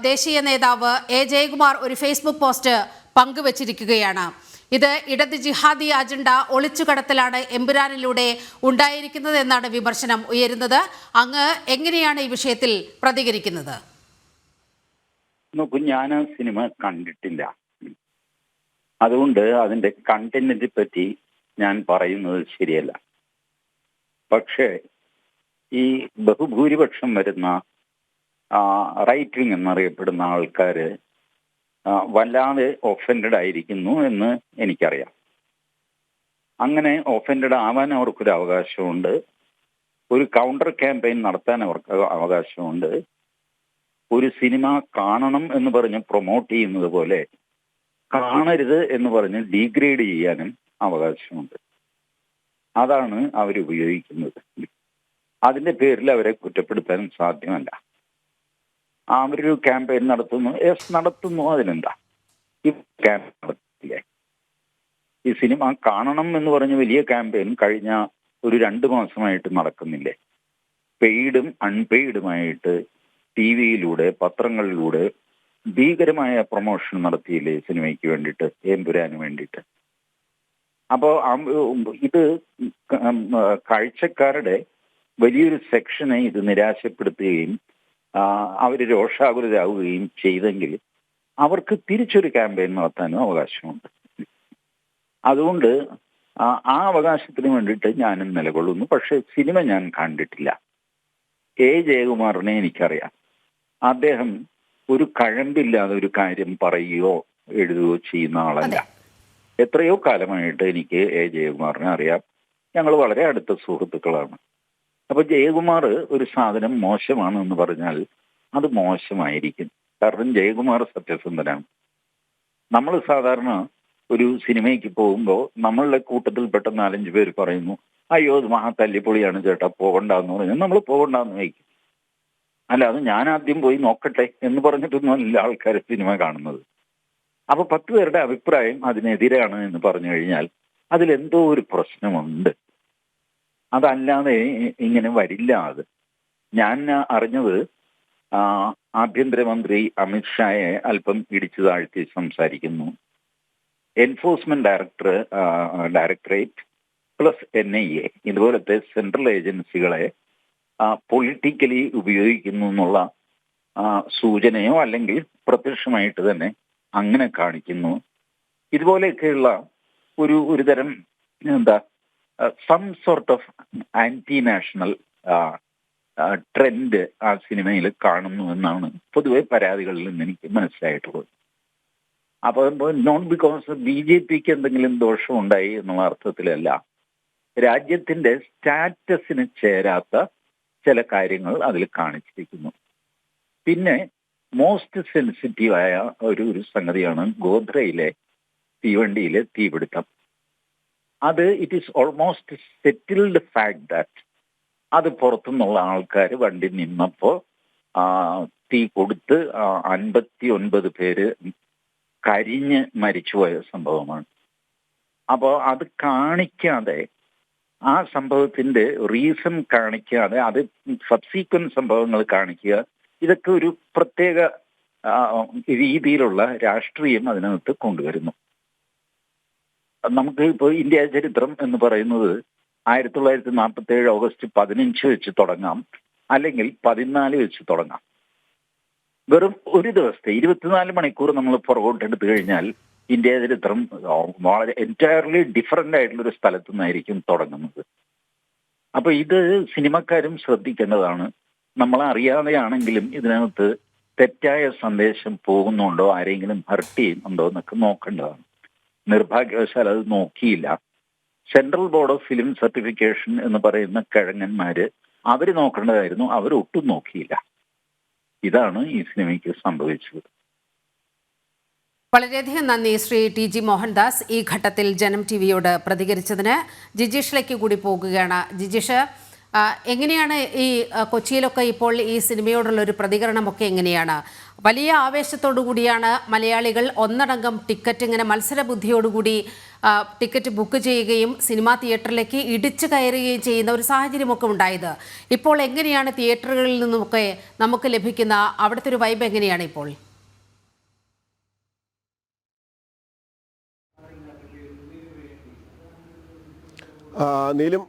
ദേശീയ നേതാവ് A ജയകുമാർ ഒരു ഫേസ്ബുക്ക് പോസ്റ്റ് പങ്കുവച്ചിരിക്കുകയാണ്. ഇത് ഇടത് ജിഹാദി അജണ്ട ഒളിച്ചുകടത്തലാണ് എമ്പുരാനിലൂടെ ഉണ്ടായിരിക്കുന്നത് എന്നാണ് വിമർശനം ഉയരുന്നത്. അങ്ങ് എങ്ങനെയാണ് ഈ വിഷയത്തിൽ പ്രതികരിക്കുന്നത്? നോക്കൂ, ഞാൻ ആ സിനിമ കണ്ടിട്ടില്ല. അതുകൊണ്ട് അതിന്റെ കണ്ടന്റിനെ പറ്റി ഞാൻ പറയുന്നത് ശരിയല്ല. പക്ഷേ ഈ ബഹുഭൂരിപക്ഷം വരുന്ന റൈറ്റ് വിങ് എന്നറിയപ്പെടുന്ന ആൾക്കാര് വല്ലാതെ ഒഫൻഡഡ് ആയിരിക്കുന്നു എന്ന് എനിക്കറിയാം. അങ്ങനെ ഒഫൻഡഡ് ആവാൻ അവർക്കൊരു അവകാശമുണ്ട്. ഒരു കൗണ്ടർ ക്യാമ്പയിൻ നടത്താൻ അവർക്ക് അവകാശമുണ്ട്. ഒരു സിനിമ കാണണം എന്ന് പറഞ്ഞ് പ്രൊമോട്ട് ചെയ്യുന്നത് പോലെ കാണരുത് എന്ന് പറഞ്ഞ് ഡീഗ്രേഡ് ചെയ്യാനും അവകാശമുണ്ട്. അതാണ് അവരുപയോഗിക്കുന്നത്. അതിന്റെ പേരിൽ അവരെ കുറ്റപ്പെടുത്താൻ സാധ്യമല്ല. അവരൊരു ക്യാമ്പയിൻ നടത്തുന്നു, നടത്തുന്നു, അതിനെന്താ? ഈ ക്യാമ്പയിൻ നടത്തില്ലേ? ഈ സിനിമ കാണണം എന്ന് പറഞ്ഞ് വലിയ ക്യാമ്പയിൻ കഴിഞ്ഞ ഒരു 2 മാസമായിട്ട് നടക്കുന്നില്ലേ? പെയ്ഡും അൺപെയ്ഡുമായിട്ട് TV-യിലൂടെ, പത്രങ്ങളിലൂടെ ഭീകരമായ പ്രൊമോഷൻ നടത്തിയില്ലേ സിനിമയ്ക്ക് വേണ്ടിയിട്ട്, എമ്പുരാന് വേണ്ടിയിട്ട്. അപ്പോൾ ഇത് കാഴ്ചക്കാരുടെ വലിയൊരു സെക്ഷനെ ഇത് നിരാശപ്പെടുത്തുകയും അവർ രോഷാകുലരാകുകയും ചെയ്തെങ്കിൽ അവർക്ക് തിരിച്ചൊരു ക്യാമ്പയിൻ നടത്താനും അവകാശമുണ്ട്. അതുകൊണ്ട് ആ അവകാശത്തിന് വേണ്ടിയിട്ട് ഞാനും നിലകൊള്ളുന്നു. പക്ഷേ സിനിമ ഞാൻ കണ്ടിട്ടില്ല. ജയകുമാറിനെ എനിക്കറിയാം. അദ്ദേഹം ഒരു കഴമ്പില്ലാതെ ഒരു കാര്യം പറയുകയോ എഴുതുകയോ ചെയ്യുന്ന ആളല്ല. എത്രയോ കാലമായിട്ട് എനിക്ക് ജയകുമാറിനെ അറിയാം. ഞങ്ങൾ വളരെ അടുത്ത സുഹൃത്തുക്കളാണ്. അപ്പൊ ജയകുമാർ ഒരു സാധനം മോശമാണ് എന്ന് പറഞ്ഞാൽ അത് മോശമായിരിക്കും. കാരണം ജയകുമാർ സത്യസന്ധനാണ്. നമ്മൾ സാധാരണ ഒരു സിനിമയ്ക്ക് പോകുമ്പോൾ നമ്മളുടെ കൂട്ടത്തിൽപ്പെട്ട 4-5 പേര് പറയുന്നു, അയ്യോ അത് മഹാ തല്ലിപ്പൊളിയാണ് ചേട്ടാ, പോകണ്ടെന്ന് പറഞ്ഞാൽ നമ്മൾ പോകണ്ടെന്ന് വയ്ക്കും. അല്ലാതെ ഞാൻ ആദ്യം പോയി നോക്കട്ടെ എന്ന് പറഞ്ഞിട്ടൊന്നും അല്ല ആൾക്കാർ സിനിമ കാണുന്നത്. അപ്പൊ 10 പേരുടെ അഭിപ്രായം അതിനെതിരാണ് എന്ന് പറഞ്ഞു കഴിഞ്ഞാൽ അതിലെന്തോ ഒരു പ്രശ്നമുണ്ട്. അതല്ലാതെ ഇങ്ങനെ വരില്ല. അത് ഞാൻ അറിഞ്ഞത് ആഭ്യന്തരമന്ത്രി അമിത്ഷായെ അല്പം ഇടിച്ചു താഴ്ത്തി സംസാരിക്കുന്നു. എൻഫോഴ്സ്മെന്റ് ഡയറക്ടറേറ്റ് പ്ലസ് NIA ഇതുപോലത്തെ സെൻട്രൽ ഏജൻസികളെ പൊളിറ്റിക്കലി ഉപയോഗിക്കുന്നു എന്നുള്ള സൂചനയോ അല്ലെങ്കിൽ പ്രത്യക്ഷമായിട്ട് തന്നെ അങ്ങനെ കാണിക്കുന്നു. ഇതുപോലെയൊക്കെയുള്ള ഒരു തരം എന്താ some sort of anti national trend ആ സിനിമയിൽ കാണുന്നു എന്നാണ് പൊതുവെ പരാതികളിൽ നിന്ന് എനിക്ക് മനസ്സിലായിട്ടുള്ളത്. അപ്പോൾ നോട്ട് ബിക്കോസ് BJPക്ക് എന്തെങ്കിലും ദോഷമുണ്ടായി എന്നുള്ള അർത്ഥത്തിലല്ല, രാജ്യത്തിന്റെ സ്റ്റാറ്റസിന് ചേരാത്ത ചില കാര്യങ്ങൾ അതിൽ കാണിച്ചിരിക്കുന്നു. പിന്നെ മോസ്റ്റ് സെൻസിറ്റീവായ ഒരു സംഗതിയാണ് ഗോദ്രയിലെ തീവണ്ടിയിലെ തീപിടുത്തം. അത് it is almost settled fact that അത് പുറത്തുനിന്നുള്ള ആൾക്കാർ വണ്ടി നിന്നപ്പോൾ തീ കൊടുത്ത് 59 പേര് കരിഞ്ഞ് മരിച്ചുപോയ സംഭവമാണ്. അപ്പോൾ അത് കാണിക്കാതെ, ആ സംഭവത്തിന്റെ റീസൺ കാണിക്കാതെ അത് സബ്സീക്വന്റ് സംഭവങ്ങൾ കാണിക്കുക, ഇതൊക്കെ ഒരു പ്രത്യേക രീതിയിലുള്ള രാഷ്ട്രീയം അതിനകത്ത് കൊണ്ടുവരുന്നു. നമുക്ക് ഇപ്പോൾ ഇന്ത്യ ചരിത്രം എന്ന് പറയുന്നത് 1947 ഓഗസ്റ്റ് 15 വെച്ച് തുടങ്ങാം, അല്ലെങ്കിൽ 14 വെച്ച് തുടങ്ങാം. വെറും ഒരു ദിവസത്തെ 24 മണിക്കൂർ നമ്മൾ പുറകോട്ടെടുത്തു കഴിഞ്ഞാൽ ഇന്ത്യ ചരിത്രം വളരെ എൻറ്റയർലി ഡിഫറൻ്റ് ആയിട്ടുള്ളൊരു സ്ഥലത്തു നിന്നായിരിക്കും തുടങ്ങുന്നത്. അപ്പൊ ഇത് സിനിമക്കാരും ശ്രദ്ധിക്കേണ്ടതാണ്. നമ്മളറിയാതെയാണെങ്കിലും ഇതിനകത്ത് തെറ്റായ സന്ദേശം പോകുന്നുണ്ടോ, ആരെങ്കിലും ഹർട്ട് ചെയ്യുന്നുണ്ടോ എന്നൊക്കെ നോക്കേണ്ടതാണ്. നിർഭാഗ്യവശാൽ അത് നോക്കിയില്ല. Central board of film certification എന്ന് പറയുന്ന കിഴങ്ങന്മാര് അവർ നോക്കേണ്ടതായിരുന്നു, അവരൊട്ടും നോക്കിയില്ല. ഇതാണ് ഈ സിനിമയ്ക്ക് സംഭവിച്ചത്. വളരെയധികം നന്ദി ശ്രീ TG മോഹൻദാസ് ഈ ഘട്ടത്തിൽ ജനം TVയോട് പ്രതികരിച്ചതിന്. ജിജീഷിലേക്ക് കൂടി പോകുകയാണ്. ജിജീഷ്, എങ്ങനെയാണ് ഈ കൊച്ചിയിലൊക്കെ ഇപ്പോൾ ഈ സിനിമയോടുള്ള ഒരു പ്രതികരണമൊക്കെ എങ്ങനെയാണ്? വലിയ ആവേശത്തോടു കൂടിയാണ് മലയാളികൾ ഒന്നടങ്കം ടിക്കറ്റ് ഇങ്ങനെ മത്സരബുദ്ധിയോടുകൂടി ടിക്കറ്റ് ബുക്ക് ചെയ്യുകയും സിനിമാ തിയേറ്ററിലേക്ക് ഇടിച്ചു കയറുകയും ചെയ്യുന്ന ഒരു സാഹചര്യമൊക്കെ ഉണ്ടായത്. ഇപ്പോൾ എങ്ങനെയാണ് തിയേറ്ററുകളിൽ നിന്നുമൊക്കെ നമുക്ക് ലഭിക്കുന്ന അവിടുത്തെ ഒരു വൈബ് എങ്ങനെയാണ് ഇപ്പോൾ? നീലും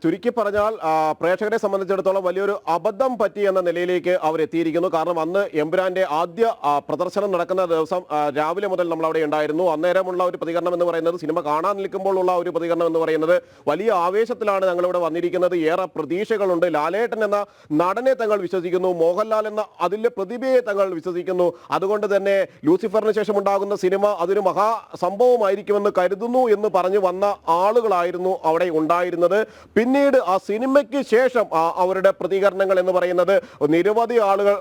ചുരുക്കി പറഞ്ഞാൽ പ്രേക്ഷകരെ സംബന്ധിച്ചിടത്തോളം വലിയൊരു അബദ്ധം പറ്റി എന്ന നിലയിലേക്ക് അവർ എത്തിയിരിക്കുന്നു. കാരണം അന്ന് എമ്പുരാന്റെ ആദ്യ പ്രദർശനം നടക്കുന്ന ദിവസം രാവിലെ മുതൽ നമ്മൾ അവിടെ ഉണ്ടായിരുന്നു. അന്നേരമുള്ള ഒരു പ്രതികരണം എന്ന് പറയുന്നത്, സിനിമ കാണാൻ നിൽക്കുമ്പോൾ ഉള്ള ഒരു പ്രതികരണം എന്ന് പറയുന്നത്, വലിയ ആവേശത്തിലാണ് ഞങ്ങളിവിടെ വന്നിരിക്കുന്നത്, ഏറെ പ്രതീക്ഷകളുണ്ട്, ലാലേട്ടൻ എന്ന നടനെ തങ്ങൾ വിശ്വസിക്കുന്നു, മോഹൻലാൽ എന്ന അതിലെ പ്രതിഭയെ തങ്ങൾ വിശ്വസിക്കുന്നു, അതുകൊണ്ട് തന്നെ ലൂസിഫറിന് ശേഷം ഉണ്ടാകുന്ന സിനിമ അതൊരു മഹാസംഭവമായിരിക്കുമെന്ന് കരുതുന്നു എന്ന് പറഞ്ഞു വന്ന ആളുകളായിരുന്നു അവിടെ ഉണ്ടായിരുന്നത്. പിന്നീട് ആ സിനിമയ്ക്ക് ശേഷം അവരുടെ പ്രതികരണങ്ങൾ എന്ന് പറയുന്നത്, നിരവധി ആളുകൾ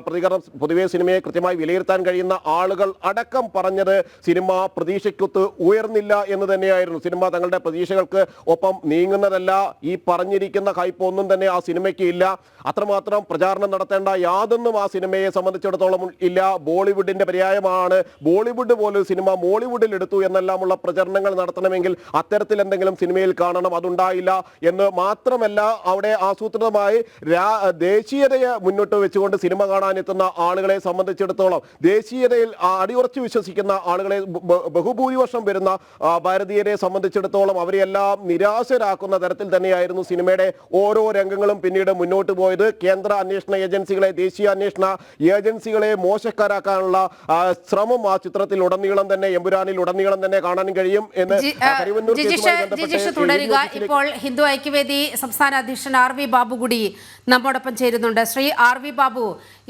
പ്രതികരണം, പൊതുവെ സിനിമയെ കൃത്യമായി വിലയിരുത്താൻ കഴിയുന്ന ആളുകൾ അടക്കം പറഞ്ഞത് സിനിമ പ്രതീക്ഷയ്ക്കൊത്ത് ഉയർന്നില്ല എന്ന് തന്നെയായിരുന്നു. സിനിമ തങ്ങളുടെ പ്രതീക്ഷകൾക്ക് ഒപ്പം നീങ്ങുന്നതല്ല, ഈ പറഞ്ഞിരിക്കുന്ന ഹൈപ്പ് ഒന്നും തന്നെ ആ സിനിമയ്ക്ക് ഇല്ല, അത്രമാത്രം പ്രചാരണം നടത്തേണ്ട യാതൊന്നും ആ സിനിമയെ സംബന്ധിച്ചിടത്തോളം ഇല്ല, ബോളിവുഡിന്റെ പര്യായമാണ്, ബോളിവുഡ് പോലൊരു സിനിമ മോളിവുഡിൽ എടുത്തു എന്നെല്ലാമുള്ള പ്രചരണങ്ങൾ നടത്തണമെങ്കിൽ അത്തരത്തിൽ എന്തെങ്കിലും സിനിമയിൽ കാണണം, അതുണ്ടായില്ല എന്ന് മാത്രമല്ല, അവിടെ ആസൂത്രിതമായി ദേശീയതയെ മുന്നോട്ട് വെച്ചുകൊണ്ട് സിനിമ കാണാനെത്തുന്ന ആളുകളെ സംബന്ധിച്ചിടത്തോളം, ദേശീയതയിൽ അടിയുറച്ചു വിശ്വസിക്കുന്ന ആളുകളെ ബഹുഭൂരിപക്ഷം വരുന്ന ഭാരതീയരെ സംബന്ധിച്ചിടത്തോളം അവരെല്ലാം നിരാശരാക്കുന്ന തരത്തിൽ തന്നെയായിരുന്നു സിനിമയുടെ ഓരോ രംഗങ്ങളും പിന്നീട് മുന്നോട്ട് പോയത്. കേന്ദ്ര അന്വേഷണ ഏജൻസികളെ, ദേശീയ അന്വേഷണ ഏജൻസികളെ മോശക്കാരാക്കാനുള്ള ശ്രമം ആ ചിത്രത്തിൽ ഉടനീളം തന്നെ, എമ്പുരാനിൽ ഉടനീളം തന്നെ കാണാൻ കഴിയും എന്ന് തുടരുക. ഇപ്പോൾ ഹിന്ദു ഐക്യവേദി സംസ്ഥാന അധ്യക്ഷൻ RV ബാബു കൂടി നമ്മോടൊപ്പം ചേരുന്നുണ്ട്. ശ്രീ RV ബാബു,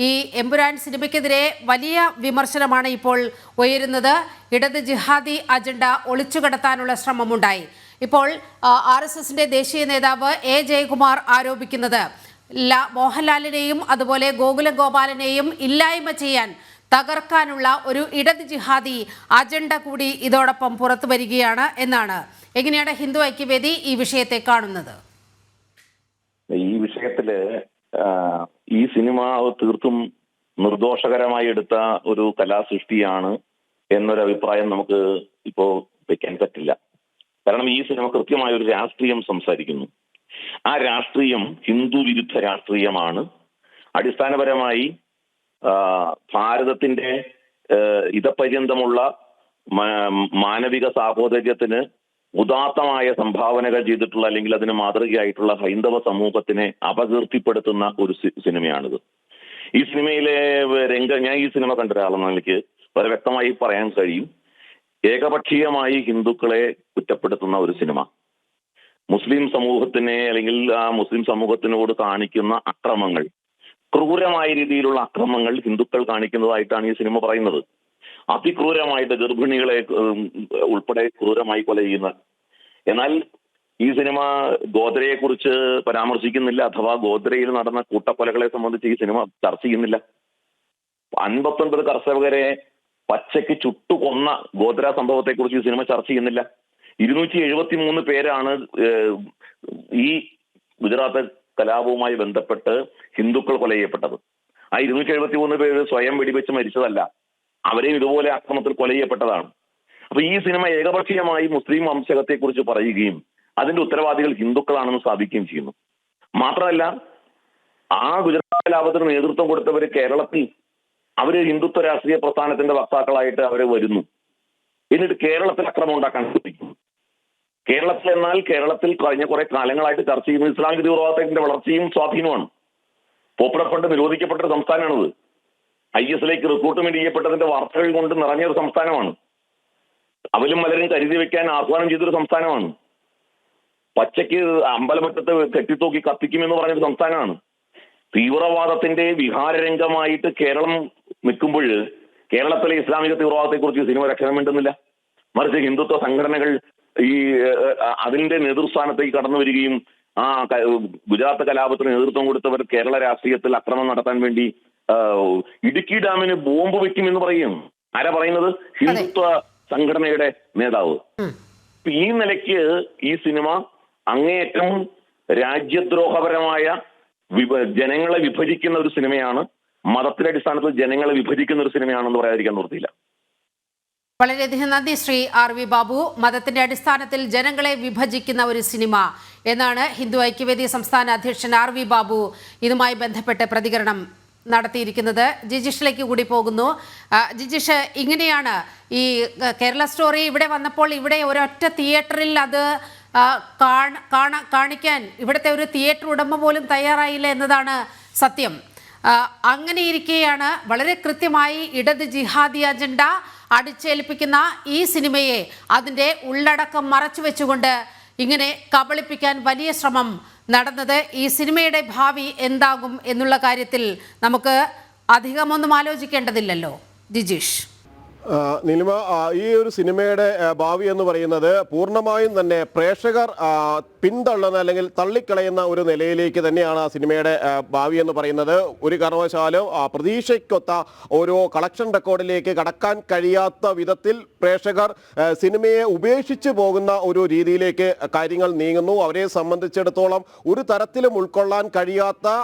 ഈ എമ്പുരാൻ സിനിമയ്ക്കെതിരെ വലിയ വിമർശനമാണ് ഇപ്പോൾ ഉയരുന്നത്. ഇടത് ജിഹാദി അജണ്ട ഒളിച്ചുകടത്താനുള്ള ശ്രമമുണ്ടായി. ഇപ്പോൾ RSSന്റെ ദേശീയ നേതാവ് A ജയകുമാർ ആരോപിക്കുന്നത് മോഹൻലാലിനെയും അതുപോലെ ഗോകുലം ഗോപാലനെയും ഇല്ലായ്മ ചെയ്യാൻ, തകർക്കാനുള്ള ഒരു ഇടത് ജിഹാദി അജണ്ട കൂടി ഇതോടൊപ്പം പുറത്തു വരികയാണ് എന്നാണ്. എങ്ങനെയാണ് ഹിന്ദു ഐക്യവേദി ഈ വിഷയത്തെ കാണുന്നത്? ഈ വിഷയത്തില് ഈ സിനിമ തീർത്തും നിർദോഷകരമായി എടുത്ത ഒരു കലാസൃഷ്ടിയാണ് എന്നൊരു അഭിപ്രായം നമുക്ക് ഇപ്പോ വെക്കാൻ പറ്റില്ല. കാരണം ഈ സിനിമ കൃത്യമായ ഒരു രാഷ്ട്രീയം സംസാരിക്കുന്നു. ആ രാഷ്ട്രീയം ഹിന്ദു വിരുദ്ധ രാഷ്ട്രീയമാണ്. അടിസ്ഥാനപരമായി ഭാരതത്തിന്റെ ഇതപര്യന്തമുള്ള മാനവിക സാഹോദര്യത്തിന് ഉദാത്തമായ സംഭാവനകൾ ചെയ്തിട്ടുള്ള, അല്ലെങ്കിൽ അതിന് മാതൃകയായിട്ടുള്ള ഹൈന്ദവ സമൂഹത്തിനെ അപകീർത്തിപ്പെടുത്തുന്ന ഒരു സിനിമയാണിത്. ഈ സിനിമയിലെ ഞാൻ ഈ സിനിമ കണ്ട ഒരാളെന്ന എനിക്ക് വളരെ വ്യക്തമായി പറയാൻ കഴിയും, ഏകപക്ഷീയമായി ഹിന്ദുക്കളെ കുറ്റപ്പെടുത്തുന്ന ഒരു സിനിമ, മുസ്ലിം സമൂഹത്തിനെ അല്ലെങ്കിൽ ആ മുസ്ലിം സമൂഹത്തിനോട് കാണിക്കുന്ന അക്രമങ്ങൾ, ക്രൂരമായ രീതിയിലുള്ള അക്രമങ്ങൾ ഹിന്ദുക്കൾ കാണിക്കുന്നതായിട്ടാണ് ഈ സിനിമ പറയുന്നത്. അതിക്രൂരമായിട്ട് ഗർഭിണികളെ ഉൾപ്പെടെ ക്രൂരമായി കൊല ചെയ്യുന്ന. എന്നാൽ ഈ സിനിമ ഗോദ്രയെ കുറിച്ച് പരാമർശിക്കുന്നില്ല, അഥവാ ഗോദ്രയിൽ നടന്ന കൂട്ടക്കൊലകളെ സംബന്ധിച്ച് ഈ സിനിമ ചർച്ച ചെയ്യുന്നില്ല. 59 കർഷകരെ പച്ചയ്ക്ക് ചുട്ടുകൊന്ന ഗോദ്ര സംഭവത്തെ കുറിച്ച് ഈ സിനിമ ചർച്ച ചെയ്യുന്നില്ല. 273 പേരാണ് ഈ ഗുജറാത്ത് കലാപവുമായി ബന്ധപ്പെട്ട് ഹിന്ദുക്കൾ കൊല ചെയ്യപ്പെട്ടത്. ആ 273 പേര് സ്വയം വെടിവെച്ച് മരിച്ചതല്ല, അവരെയും ഇതുപോലെ അക്രമത്തിൽ കൊല ചെയ്യപ്പെട്ടതാണ്. അപ്പൊ ഈ സിനിമ ഏകപക്ഷീയമായി മുസ്ലിം വംശകത്തെക്കുറിച്ച് പറയുകയും അതിന്റെ ഉത്തരവാദികൾ ഹിന്ദുക്കളാണെന്ന് സ്ഥാപിക്കുകയും ചെയ്യുന്നു. മാത്രമല്ല, ആ ഗുജറാത്ത് കലാപത്തിന് നേതൃത്വം കൊടുത്തവര് കേരളത്തിൽ അവര് ഹിന്ദുത്വ രാഷ്ട്രീയ പ്രസ്ഥാനത്തിന്റെ വക്താക്കളായിട്ട് അവര് വരുന്നു. എന്നിട്ട് കേരളത്തിൽ അക്രമം ഉണ്ടാക്കാൻ ശ്രമിക്കുന്നു. കേരളത്തിൽ എന്നാൽ കേരളത്തിൽ കഴിഞ്ഞ കുറെ കാലങ്ങളായിട്ട് ചർച്ച ചെയ്യുന്ന ഇസ്ലാമിക തീവ്രവാദത്തിന്റെ വളർച്ചയും സ്വാധീനമാണ്. പോപ്പുലർ ഫണ്ട് നിരോധിക്കപ്പെട്ടൊരു സംസ്ഥാനമാണിത്. IS-ലേക്ക് റിക്രൂട്ട്മെന്റ് ചെയ്യപ്പെട്ടതിന്റെ വാർത്തകൾ കൊണ്ട് നിറഞ്ഞൊരു സംസ്ഥാനമാണ്. അവലും മലരും കരുതി വെക്കാൻ ആഹ്വാനം ചെയ്തൊരു സംസ്ഥാനമാണ്. പച്ചയ്ക്ക് അമ്പലമുറ്റത്ത് കെട്ടിത്തൂക്കി കത്തിക്കുമെന്ന് പറഞ്ഞൊരു സംസ്ഥാനമാണ്. തീവ്രവാദത്തിന്റെ വിഹാരരംഗമായിട്ട് കേരളം നിൽക്കുമ്പോൾ കേരളത്തിലെ ഇസ്ലാമിക തീവ്രവാദത്തെക്കുറിച്ച് സിനിമ രക്ഷണം വേണ്ടുന്നില്ല. മറിച്ച് ഹിന്ദുത്വ സംഘടനകൾ ഈ അതിന്റെ നേതൃസ്ഥാനത്തേക്ക് കടന്നു വരികയും ആ ഗുജറാത്ത് കലാപത്തിന് നേതൃത്വം കൊടുത്തവർ കേരള രാഷ്ട്രീയത്തിൽ അക്രമം നടത്താൻ വേണ്ടി ഇടുക്കി ഡാമിന് ബോംബ് വെക്കും എന്ന് പറയും. ആരാ പറയുന്നത്? ഹിന്ദുത്വ സംഘടനയുടെ നേതാവ്. ഈ നിലയ്ക്ക് ഈ സിനിമ അങ്ങേയറ്റം രാജ്യദ്രോഹപരമായ ജനങ്ങളെ വിഭജിക്കുന്ന ഒരു സിനിമയാണ്. മതത്തിന്റെ അടിസ്ഥാനത്തിൽ ജനങ്ങളെ വിഭജിക്കുന്ന ഒരു സിനിമയാണെന്ന് പറയാതിരിക്കാൻ നിർത്തിയില്ല. വളരെയധികം നന്ദി ശ്രീ RV ബാബു. മതത്തിന്റെ അടിസ്ഥാനത്തിൽ ജനങ്ങളെ വിഭജിക്കുന്ന ഒരു സിനിമ എന്നാണ് ഹിന്ദു ഐക്യവേദി സംസ്ഥാന അധ്യക്ഷൻ RV ബാബു ഇതുമായി ബന്ധപ്പെട്ട് പ്രതികരണം നടത്തിയിരിക്കുന്നത്. ജിജിഷിലേക്ക് കൂടി പോകുന്നു. ജിജിഷ്, ഇങ്ങനെയാണ് ഈ കേരള സ്റ്റോറി ഇവിടെ വന്നപ്പോൾ ഇവിടെ ഒരൊറ്റ തിയേറ്ററിൽ അത് കാണിക്കാൻ ഇവിടുത്തെ ഒരു തിയേറ്റർ ഉടമ പോലും തയ്യാറായില്ല എന്നതാണ് സത്യം. അങ്ങനെയിരിക്കെയാണ് വളരെ കൃത്യമായി ഇടത് ജിഹാദി അജണ്ട അടിച്ചേൽപ്പിക്കുന്ന ഈ സിനിമയെ അതിൻ്റെ ഉള്ളടക്കം മറച്ചു വെച്ചുകൊണ്ട് ഇങ്ങനെ കബളിപ്പിക്കാൻ വലിയ ശ്രമം നടന്നത്. ഈ സിനിമയുടെ ഭാവി എന്താകും എന്നുള്ള കാര്യത്തിൽ നമുക്ക് അധികമൊന്നും ആലോചിക്കേണ്ടതില്ലല്ലോ ജിജീഷ്. നിലിമ, ഈ ഒരു സിനിമയുടെ ഭാവി എന്ന് പറയുന്നത് പൂർണ്ണമായും തന്നെ പ്രേക്ഷകർ പിന്തള്ളുന്ന അല്ലെങ്കിൽ തള്ളിക്കളയുന്ന ഒരു നിലയിലേക്ക് തന്നെയാണ് ആ സിനിമയുടെ ഭാവി എന്ന് പറയുന്നത്. ഒരു കാരണവശാലും പ്രതീക്ഷയ്ക്കൊത്ത ഓരോ കളക്ഷൻ റെക്കോർഡിലേക്ക് കടക്കാൻ കഴിയാത്ത വിധത്തിൽ പ്രേക്ഷകർ സിനിമയെ ഉപേക്ഷിച്ച് പോകുന്ന ഒരു രീതിയിലേക്ക് കാര്യങ്ങൾ നീങ്ങുന്നു. അവരെ സംബന്ധിച്ചിടത്തോളം ഒരു തരത്തിലും ഉൾക്കൊള്ളാൻ കഴിയാത്ത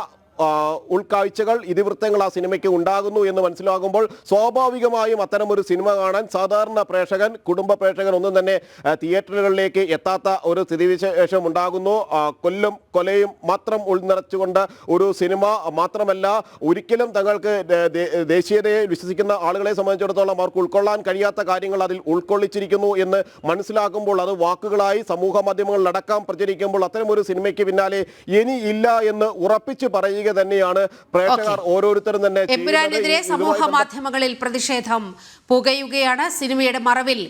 ഉൾക്കാഴ്ചകൾ, ഇതിവൃത്തങ്ങൾ ആ സിനിമയ്ക്ക് ഉണ്ടാകുന്നു എന്ന് മനസ്സിലാകുമ്പോൾ സ്വാഭാവികമായും അത്തരം ഒരു സിനിമ കാണാൻ സാധാരണ പ്രേക്ഷകൻ, കുടുംബ പ്രേക്ഷകൻ ഒന്നും തന്നെ തിയേറ്ററുകളിലേക്ക് എത്താത്ത ഒരു സ്ഥിതിവിശേഷം ഉണ്ടാകുന്നു. കൊലയും മാത്രം ഉൾനിറച്ചുകൊണ്ട് ഒരു സിനിമ മാത്രമല്ല, ഒരിക്കലും തങ്ങൾക്ക് ദേശീയതയെ വിശ്വസിക്കുന്ന ആളുകളെ സംബന്ധിച്ചിടത്തോളം അവർക്ക് ഉൾക്കൊള്ളാൻ കഴിയാത്ത കാര്യങ്ങൾ അതിൽ ഉൾക്കൊള്ളിച്ചിരിക്കുന്നു എന്ന് മനസ്സിലാക്കുമ്പോൾ അത് വാക്കുകളായി സമൂഹ മാധ്യമങ്ങളിലടക്കം പ്രചരിക്കുമ്പോൾ അത്തരം ഒരു സിനിമയ്ക്ക് പിന്നാലെ ഇനി ഇല്ല എന്ന് ഉറപ്പിച്ച് പറയുക തന്നെയാണ് പ്രേക്ഷകർ ഓരോരുത്തരും തന്നെ. എമ്പുരാനെതിരെ സമൂഹ മാധ്യമങ്ങളിൽ പ്രതിഷേധം പുകയുകയാണ്. സിനിമയുടെ മറവിൽ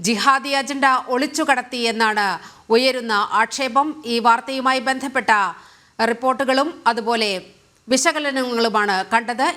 ജിഹാദി അജണ്ട ഒളിച്ചുകടത്തി എന്നാണ് ഉയരുന്ന ആക്ഷേപം. ഈ വാർത്തയുമായി ബന്ധപ്പെട്ട റിപ്പോർട്ടുകളും അതുപോലെ വിശകലനങ്ങളുമാണ് കണ്ടത്.